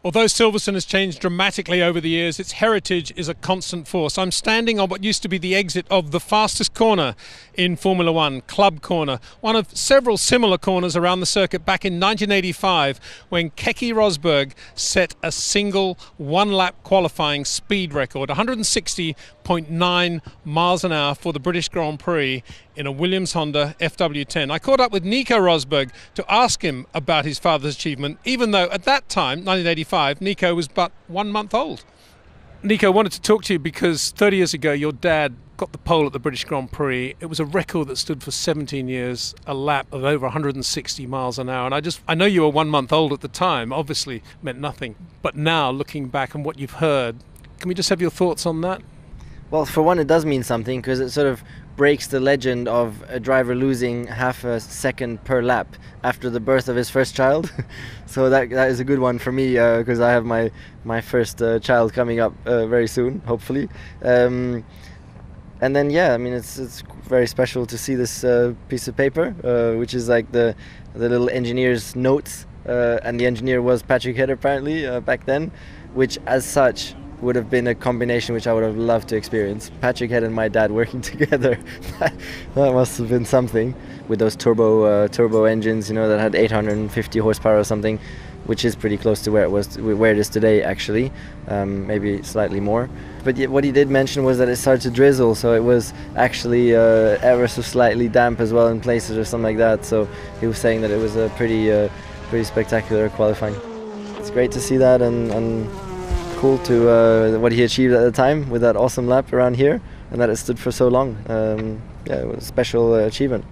Although Silverstone has changed dramatically over the years, its heritage is a constant force. I'm standing on what used to be the exit of the fastest corner in Formula One, Club Corner, one of several similar corners around the circuit back in 1985 when Keke Rosberg set a single one-lap qualifying speed record, 160.9 miles an hour for the British Grand Prix in a Williams Honda FW10. I caught up with Nico Rosberg to ask him about his father's achievement, even though at that time, 1985, Nico was but 1 month old. Nico, I wanted to talk to you because 30 years ago your dad got the pole at the British Grand Prix. It was a record that stood for 17 years, a lap of over 160 miles an hour. And I know you were 1 month old at the time, obviously meant nothing. But now, looking back on what you've heard, can we just have your thoughts on that? Well, for one, it does mean something because it sort of breaks the legend of a driver losing half a second per lap after the birth of his first child. So that is a good one for me because I have my first child coming up very soon, hopefully. And then, yeah, I mean, it's very special to see this piece of paper, which is like the little engineer's notes. And the engineer was Patrick Head, apparently, back then, which as such would have been a combination which I would have loved to experience. Patrick Head and my dad working together. That must have been something, with those turbo engines, you know, that had 850 horsepower or something, which is pretty close to where it is today, actually, maybe slightly more. But what he did mention was that it started to drizzle, so it was actually ever so slightly damp as well in places or something like that. So he was saying that it was a pretty spectacular qualifying. It's great to see that and cool to what he achieved at the time with that awesome lap around here, and that it stood for so long. Yeah, it was a special achievement.